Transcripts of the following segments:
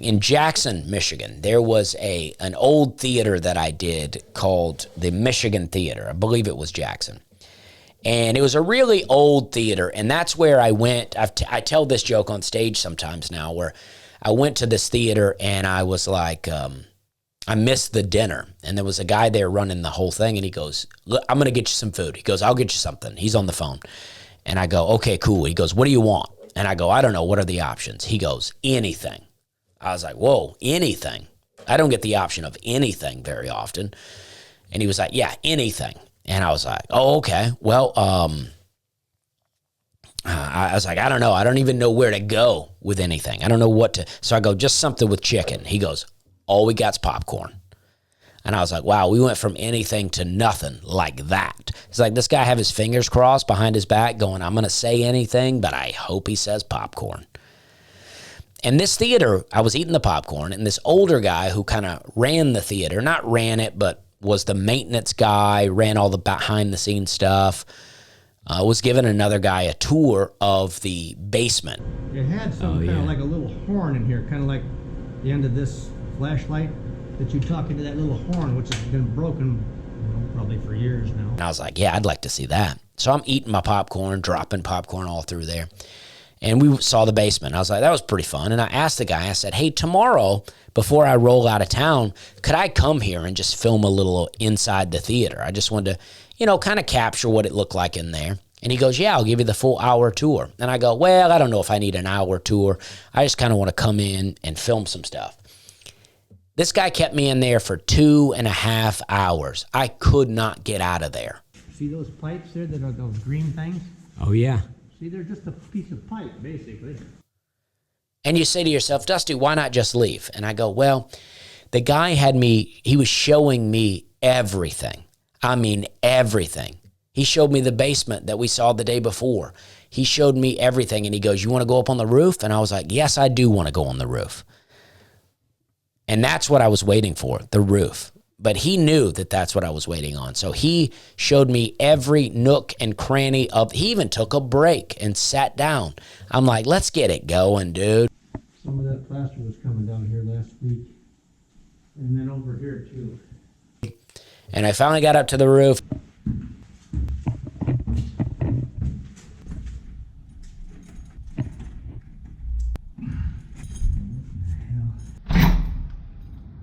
In Jackson, Michigan, there was an old theater that I did called the Michigan Theater. I believe it was Jackson. And it was a really old theater, and that's where I went. I tell this joke on stage sometimes now, where I went to this theater and I was like, I missed the dinner. And there was a guy there running the whole thing, and he goes, "Look, I'm going to get you some food." He goes, "I'll get you something." He's on the phone. And I go, "Okay, cool." He goes, "What do you want?" And I go, "I don't know. What are the options?" He goes, "Anything." I was like, "Whoa, anything?" I don't get the option of anything very often. And he was like, "Yeah, anything." And I was like, "Oh, okay. Well, I was like, I don't know. I don't even know where to go with anything. I don't know what to." So I go, "Just something with chicken." He goes, "All we got's popcorn." And I was like, wow, we went from anything to nothing like that. It's like this guy have his fingers crossed behind his back going, I'm going to say anything, but I hope he says popcorn. And this theater, I was eating the popcorn, and this older guy who kind of ran the theater, not ran it, but was the maintenance guy, ran all the behind-the-scenes stuff, was giving another guy a tour of the basement. It had some kind of like a little horn in here, kind of like the end of this flashlight, that you talk into that little horn, which has been broken, probably for years now. And I was like, yeah, I'd like to see that. So I'm eating my popcorn, dropping popcorn all through there. And we saw the basement. I was like, that was pretty fun. And I asked the guy, I said, hey, tomorrow, before I roll out of town, could I come here and just film a little inside the theater? I just wanted to, kind of capture what it looked like in there. And he goes, yeah, I'll give you the full hour tour. And I go, well, I don't know if I need an hour tour. I just kind of want to come in and film some stuff. This guy kept me in there for 2.5 hours. I could not get out of there. See those pipes there that are those green things? Oh, yeah. See, they're just a piece of pipe, basically. And you say to yourself, Dusty, why not just leave? And I go, well, the guy he was showing me everything. I mean, everything. He showed me the basement that we saw the day before. He showed me everything. And he goes, you want to go up on the roof? And I was like, yes, I do want to go on the roof. And that's what I was waiting for, the roof. But he knew that that's what I was waiting on. So he showed me every nook and cranny he even took a break and sat down. I'm like, let's get it going, dude. Some of that plaster was coming down here last week. And then over here, too. And I finally got up to the roof.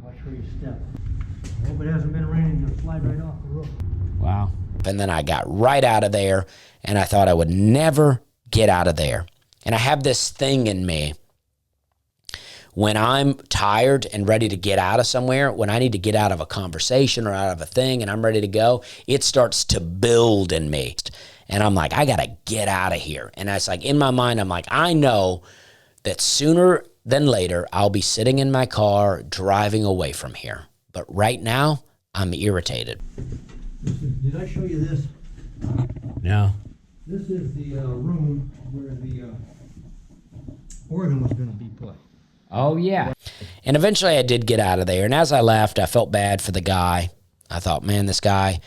Watch where you step. I hope it hasn't been raining. You'll slide right off the roof. Wow. And then I got right out of there, and I thought I would never get out of there. And I have this thing in me. When I'm tired and ready to get out of somewhere, when I need to get out of a conversation or out of a thing and I'm ready to go, it starts to build in me. And I'm like, I got to get out of here. And it's like in my mind, I'm like, I know that sooner than later, I'll be sitting in my car driving away from here. But right now, I'm irritated. Did I show you this? No. This is the room where the organ was going to be put. Oh, yeah. And eventually I did get out of there. And as I left, I felt bad for the guy. I thought, man, this guy,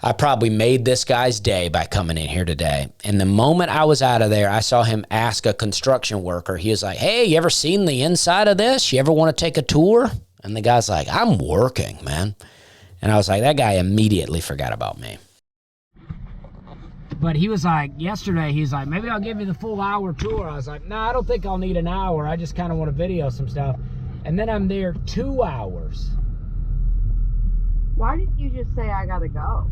I probably made this guy's day by coming in here today. And the moment I was out of there, I saw him ask a construction worker. He was like, hey, you ever seen the inside of this? You ever want to take a tour? And the guy's like, I'm working, man. And I was like, that guy immediately forgot about me. But he was like, yesterday, he's like, maybe I'll give you the full hour tour. I was like, no, I don't think I'll need an hour. I just kind of want to video some stuff. And then I'm there 2 hours. Why didn't you just say I gotta go?